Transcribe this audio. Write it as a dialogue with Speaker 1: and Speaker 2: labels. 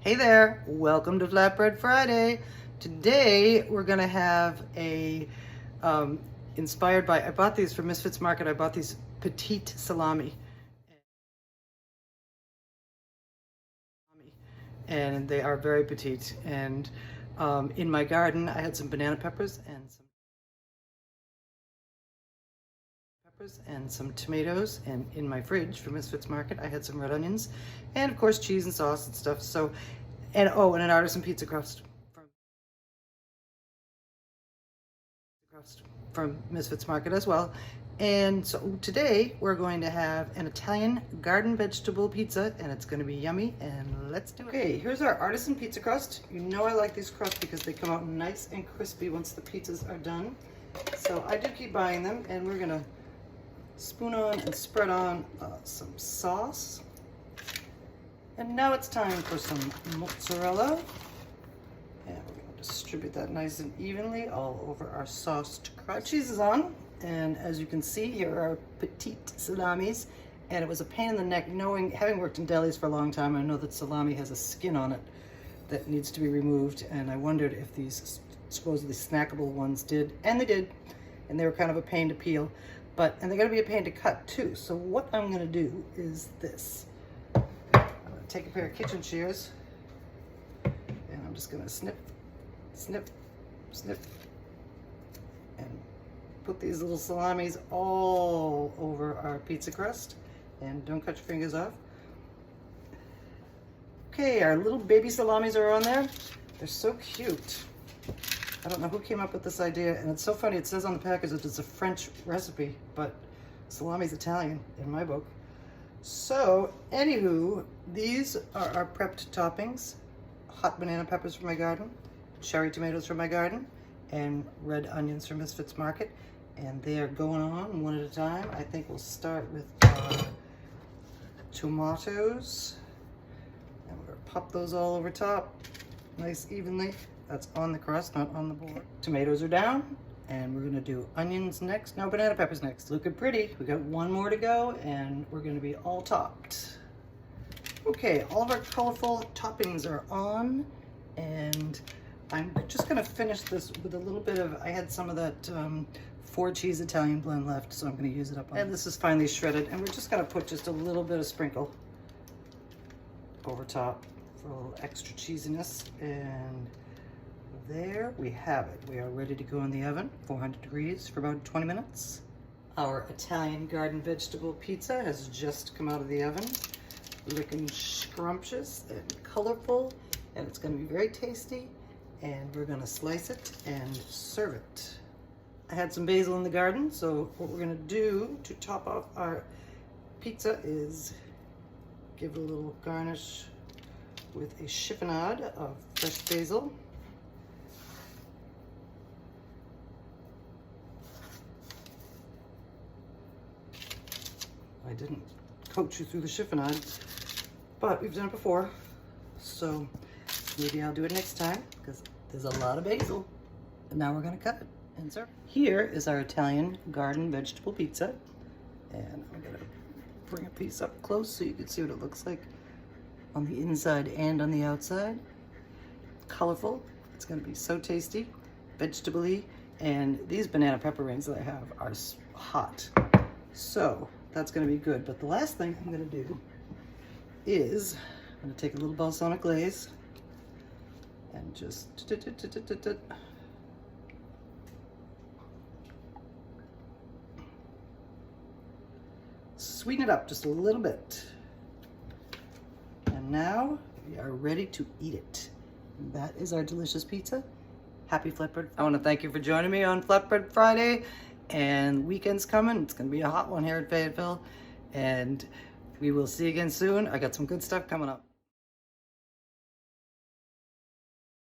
Speaker 1: Hey there, welcome to Flatbread Friday. Today we're gonna have a, inspired by, I bought these from Misfits Market, I bought these petite salami. And they are very petite. And in my garden I had some banana peppers and some tomatoes, and in my fridge from Misfits Market I had some red onions and of course cheese and sauce and stuff. So, and oh, and an artisan pizza crust from Misfits Market as well. And so today we're going to have an Italian garden vegetable pizza, and it's going to be yummy, and let's do it. Okay, here's our artisan pizza crust. You know I like these crusts because they come out nice and crispy once the pizzas are done. So I do keep buying them, and we're going to spoon on and spread on some sauce. And now it's time for some mozzarella. And we're going to distribute that nice and evenly all over our sauced crust. Cheese is on, and as you can see, here are petite salamis. And it was a pain in the neck having worked in delis for a long time, I know that salami has a skin on it that needs to be removed, and I wondered if these supposedly snackable ones did, and they did, and they were kind of a pain to peel, and they're gonna be a pain to cut too. So what I'm gonna do is this. I'm gonna take a pair of kitchen shears, and I'm just gonna snip, snip, snip, and put these little salamis all over our pizza crust. And don't cut your fingers off. Okay, our little baby salamis are on there. They're so cute. I don't know who came up with this idea, and it's so funny. It says on the package that it's a French recipe, but salami's Italian in my book. So, anywho, these are our prepped toppings. Hot banana peppers from my garden, cherry tomatoes from my garden, and red onions from Misfits Market. And they are going on one at a time. I think we'll start with tomatoes. And we're gonna pop those all over top, nice evenly. That's on the crust, not on the board. Okay. Tomatoes are down, and we're gonna do onions next. No, banana peppers next. Looking pretty. We got one more to go, and we're gonna be all topped. Okay, all of our colorful toppings are on, and I'm just gonna finish this with a little bit of, I had some of that 4-cheese Italian blend left, so I'm gonna use it up on. And this is finely shredded, and we're just gonna put just a little bit of sprinkle over top for a little extra cheesiness. And there we have it. We are ready to go in the oven, 400 degrees for about 20 minutes. Our Italian garden vegetable pizza has just come out of the oven, looking scrumptious and colorful, and it's gonna be very tasty. And we're gonna slice it and serve it. I had some basil in the garden, so what we're gonna do to top off our pizza is give it a little garnish with a chiffonade of fresh basil. I didn't coach you through the chiffonade, but we've done it before, so maybe I'll do it next time because there's a lot of basil. And now we're gonna cut it and serve. Here is our Italian garden vegetable pizza, and I'm gonna bring a piece up close so you can see what it looks like on the inside and on the outside. Colorful. It's gonna be so tasty, vegetable-y, and these banana pepper rings that I have are hot, so that's gonna be good. But the last thing I'm gonna do is I'm gonna take a little balsamic glaze and just sweeten it up just a little bit. And now we are ready to eat it. And that is our delicious pizza. Happy Flatbread. I want to thank you for joining me on Flatbread Friday. And weekend's coming. It's going to be a hot one here at Fayetteville. And we will see you again soon. I got some good stuff coming up.